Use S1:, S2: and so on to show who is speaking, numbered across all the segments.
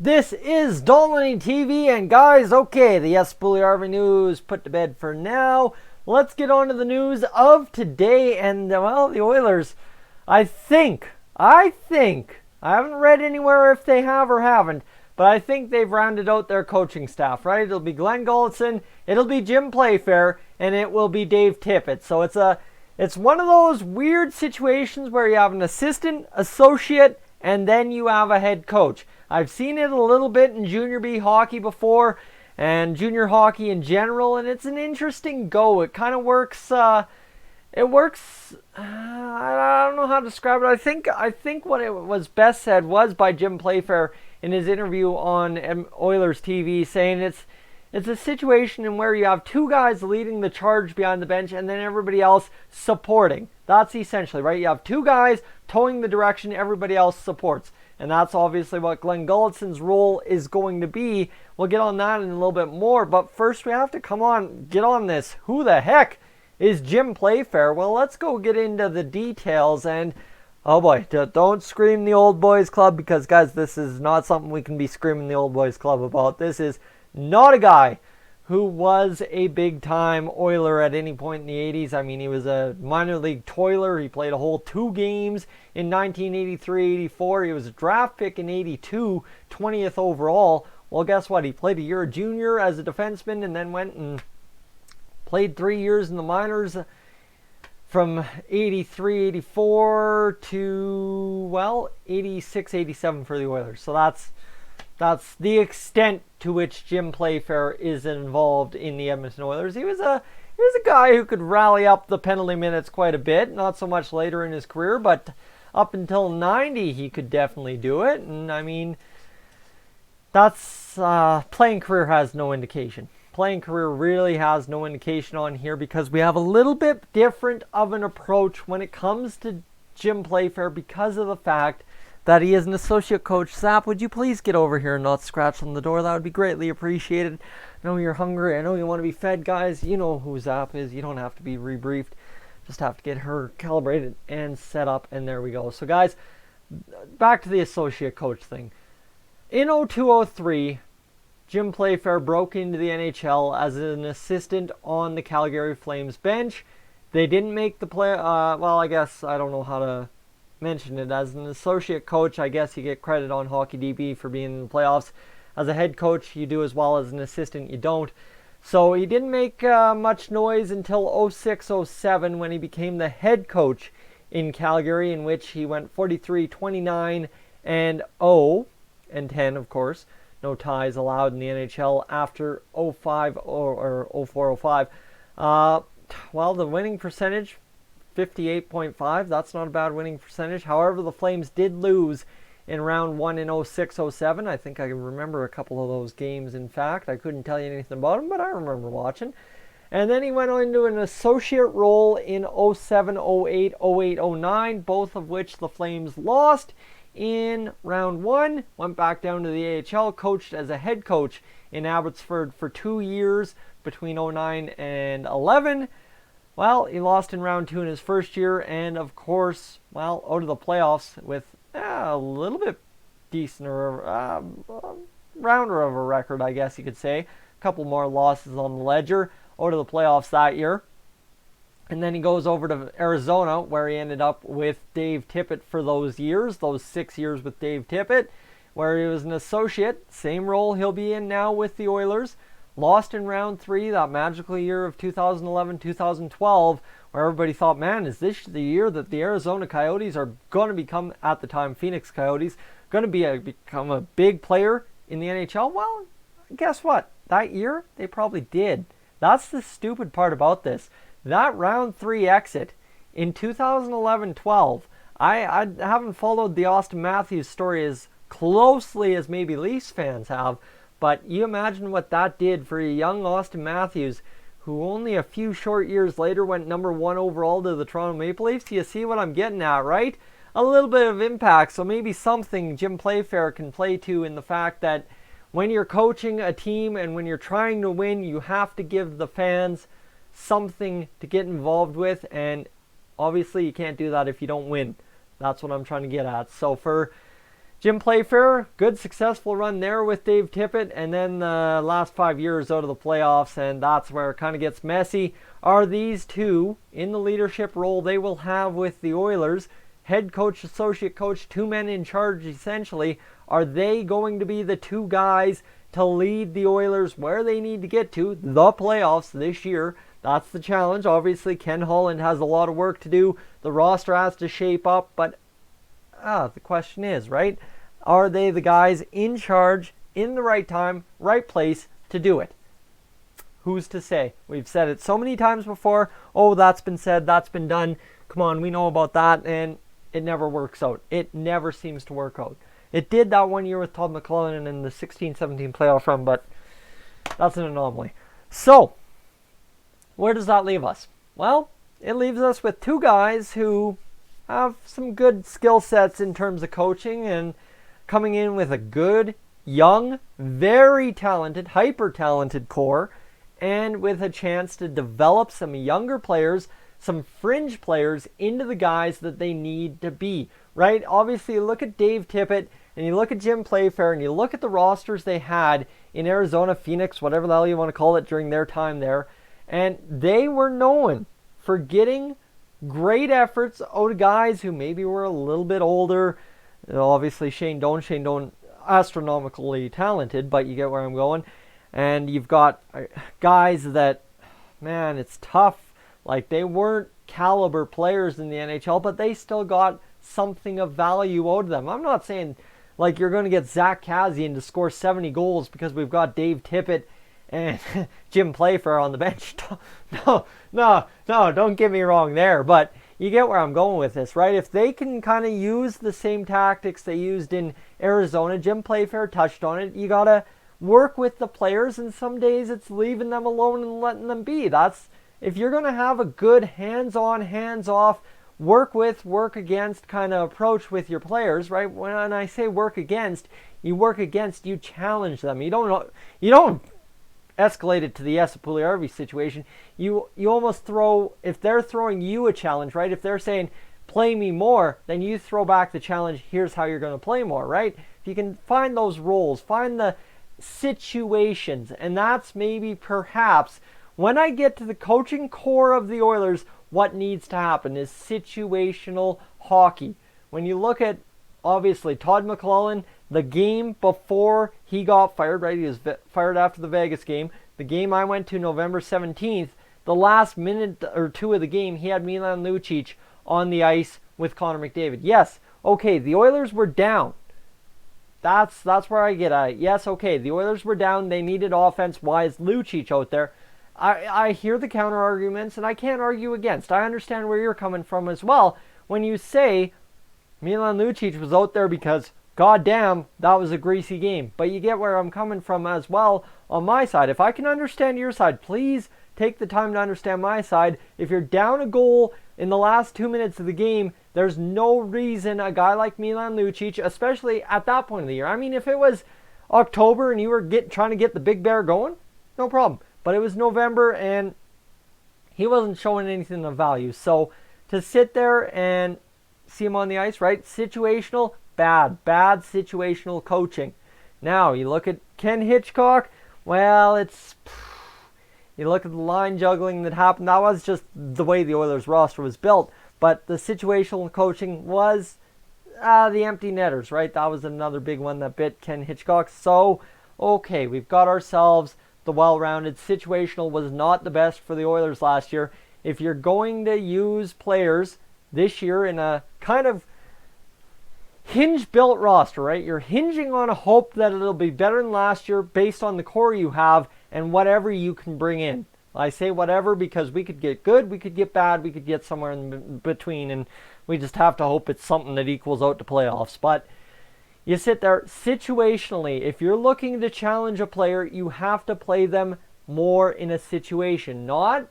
S1: This is Dolynny TV, and guys, okay, the Yes Bully Army news put to bed for now. Let's get on to the news of today, and well, the Oilers. I think, I haven't read anywhere if they have or haven't, but I think they've rounded out their coaching staff, right? It'll be Glenn Gulletson, it'll be Jim Playfair, and it will be Dave Tippett. So it's one of those weird situations where you have an assistant, associate, and then you have a head coach. I've seen it a little bit in junior B hockey before and junior hockey in general, and it's an interesting go. It kind of works. It works. I don't know how to describe it. I think what it was best said was by Jim Playfair in his interview on Oilers TV, saying it's a situation in where you have two guys leading the charge behind the bench and then everybody else supporting. That's essentially, right? You have two guys towing the direction everybody else supports. And that's obviously what Glenn Gulletson's role is going to be. We'll get on that in a little bit more. But first we have to get on this. Who the heck is Jim Playfair? Well, let's go get into the details. And oh boy, don't scream the old boys club, because guys, this is not something we can be screaming the old boys club about. This is not a guy who was a big-time Oiler at any point in the 80s. I mean, he was a minor league toiler. He played a whole 2 games in 1983-84. He was a draft pick in 82, 20th overall. Well, guess what? He played a year junior as a defenseman and then went and played 3 years in the minors from 83-84 to, well, 86-87 for the Oilers. So that's the extent to which Jim Playfair is involved in the Edmonton Oilers. He was a guy who could rally up the penalty minutes quite a bit. Not so much later in his career, but up until 90 he could definitely do it. And I mean, that's playing career has no indication. Playing career really has no indication on here, because we have a little bit different of an approach when it comes to Jim Playfair because of the fact that he is an associate coach. Zap, would you please get over here and not scratch on the door? That would be greatly appreciated. I know you're hungry. I know you want to be fed, guys. You know who Zap is. You don't have to be rebriefed. Just have to get her calibrated and set up, and there we go. So, guys, back to the associate coach thing. In 02-03, Jim Playfair broke into the NHL as an assistant on the Calgary Flames bench. They didn't make the play. Well, I guess I don't know how to mention it. As an associate coach, I guess you get credit on HockeyDB for being in the playoffs. As a head coach, you do as well. As an assistant, you don't. So he didn't make much noise until 06-07 when he became the head coach in Calgary, in which he went 43-29 and 0 and 10, of course. No ties allowed in the NHL after 05 or 04-05. Well, the winning percentage, 58.5. That's not a bad winning percentage. However, the Flames did lose in round 1 in 06-07. I think I can remember a couple of those games, in fact. I couldn't tell you anything about them, but I remember watching. And then he went on to an associate role in 07-08, 08-09, both of which the Flames lost in round 1. Went back down to the AHL, coached as a head coach in Abbotsford for 2 years between 09 and 11. Well, he lost in round 2 in his first year, and of course, well, out of the playoffs with a little bit decenter, rounder of a record, I guess you could say. A couple more losses on the ledger out of the playoffs that year. And then he goes over to Arizona, where he ended up with Dave Tippett for those 6 years with Dave Tippett, where he was an associate. Same role he'll be in now with the Oilers. Lost in round 3, that magical year of 2011-2012, where everybody thought, man, is this the year that the Arizona Coyotes are going to become, at the time, Phoenix Coyotes, going to become a big player in the NHL? Well, guess what? That year, they probably did. That's the stupid part about this. That round 3 exit in 2011-12, I haven't followed the Austin Matthews story as closely as maybe Leafs fans have, but you imagine what that did for a young Austin Matthews, who only a few short years later went number 1 overall to the Toronto Maple Leafs. You see what I'm getting at, right? A little bit of impact, so maybe something Jim Playfair can play to in the fact that when you're coaching a team and when you're trying to win, you have to give the fans something to get involved with, and obviously you can't do that if you don't win. That's what I'm trying to get at. So for Jim Playfair, good successful run there with Dave Tippett, and then the last 5 years out of the playoffs, and that's where it kind of gets messy. Are these two in the leadership role they will have with the Oilers, head coach, associate coach, two men in charge essentially, are they going to be the two guys to lead the Oilers where they need to get to, the playoffs this year? That's the challenge. Obviously, Ken Holland has a lot of work to do. The roster has to shape up, but the question is, right? Are they the guys in charge, in the right time, right place to do it? Who's to say? We've said it so many times before. Oh, that's been said, that's been done. Come on, we know about that, and it never works out. It never seems to work out. It did that one year with Todd McLellan in the 16-17 playoff run, but that's an anomaly. So, where does that leave us? Well, it leaves us with two guys who have some good skill sets in terms of coaching and coming in with a good, young, very talented, hyper-talented core, and with a chance to develop some younger players, some fringe players into the guys that they need to be, right? Obviously, you look at Dave Tippett, and you look at Jim Playfair, and you look at the rosters they had in Arizona, Phoenix, whatever the hell you want to call it during their time there, and they were known for getting great efforts out of guys who maybe were a little bit older. Obviously, Shane Doan, astronomically talented, but you get where I'm going. And you've got guys that, man, it's tough. Like, they weren't caliber players in the NHL, but they still got something of value out of them. I'm not saying, like, you're going to get Zach Kassian to score 70 goals because we've got Dave Tippett and Jim Playfair on the bench. No, don't get me wrong there. But you get where I'm going with this, right? If they can kind of use the same tactics they used in Arizona, Jim Playfair touched on it, you got to work with the players, and some days it's leaving them alone and letting them be. That's, if you're going to have a good hands-on, hands-off, work with, work against kind of approach with your players, right? When I say work against, you challenge them. You don't escalate it to the Esa Puljujärvi situation. You almost throw, if they're throwing you a challenge, right? If they're saying, play me more, then you throw back the challenge, here's how you're going to play more, right? If you can find those roles, find the situations, and that's maybe perhaps when I get to the coaching core of the Oilers, what needs to happen is situational hockey. When you look at, obviously, Todd McLellan, the game before he got fired, right? He was fired after the Vegas game. The game I went to November 17th, the last minute or two of the game, he had Milan Lucic on the ice with Connor McDavid. Yes, okay, the Oilers were down. That's where I get at it. Yes, okay, the Oilers were down. They needed offense. Why is Lucic out there? I hear the counter arguments, and I can't argue against. I understand where you're coming from as well when you say Milan Lucic was out there because, goddamn, that was a greasy game. But you get where I'm coming from as well on my side. If I can understand your side, please take the time to understand my side. If you're down a goal in the last 2 minutes of the game, there's no reason a guy like Milan Lucic, especially at that point of the year. I mean, if it was October and you were trying to get the Big Bear going, no problem. But it was November and he wasn't showing anything of value. So to sit there and see him on the ice, right? Situational, bad situational coaching. Now, you look at Ken Hitchcock, well, you look at the line juggling that happened. That was just the way the Oilers roster was built. But the situational coaching was the empty netters, right? That was another big one that bit Ken Hitchcock. So, okay, we've got ourselves the well-rounded. Situational was not the best for the Oilers last year. If you're going to use players this year in a kind of hinge-built roster, right? You're hinging on a hope that it'll be better than last year based on the core you have and whatever you can bring in. I say whatever because we could get good, we could get bad, we could get somewhere in between, and we just have to hope it's something that equals out to playoffs. But you sit there situationally. If you're looking to challenge a player, you have to play them more in a situation, not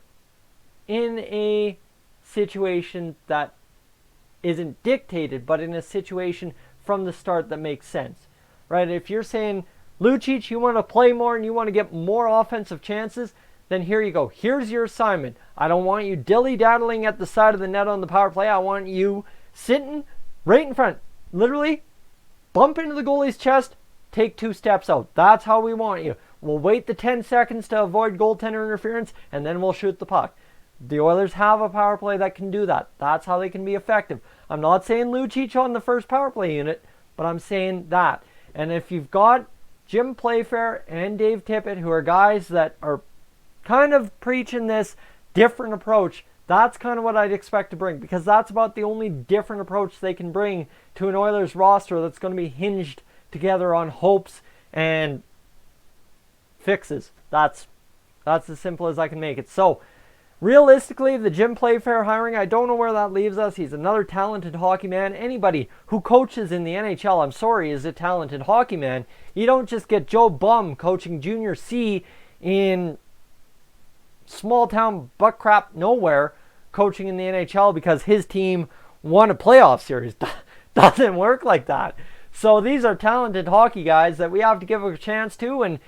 S1: in a situation that isn't dictated, but in a situation from the start that makes sense, right? If you're saying, Lucic, you want to play more and you want to get more offensive chances, then here you go. Here's your assignment. I don't want you dilly-daddling at the side of the net on the power play. I want you sitting right in front. Literally, bump into the goalie's chest, take 2 steps out. That's how we want you. We'll wait the 10 seconds to avoid goaltender interference, and then we'll shoot the puck. The Oilers have a power play that can do that. That's how they can be effective. I'm not saying Lucic on the first power play unit, but I'm saying that. And if you've got Jim Playfair and Dave Tippett, who are guys that are kind of preaching this different approach, that's kind of what I'd expect to bring, because that's about the only different approach they can bring to an Oilers roster that's going to be hinged together on hopes and fixes. That's as simple as I can make it. So, realistically, the Jim Playfair hiring, I don't know where that leaves us. He's another talented hockey man. Anybody who coaches in the NHL, I'm sorry, is a talented hockey man. You don't just get Joe Bum coaching Junior C in small town butt crap nowhere, coaching in the NHL because his team won a playoff series. Doesn't work like that. So these are talented hockey guys that we have to give a chance to, and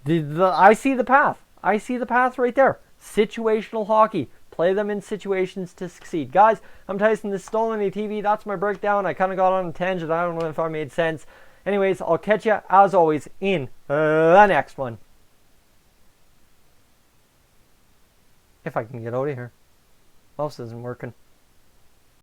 S1: I see the path. I see the path right there. Situational hockey. Play them in situations to succeed. Guys, I'm Tyson. This is Dolynny TV. That's my breakdown. I kind of got on a tangent. I don't know if I made sense. Anyways, I'll catch you, as always, in the next one. If I can get out of here. Mouse isn't working.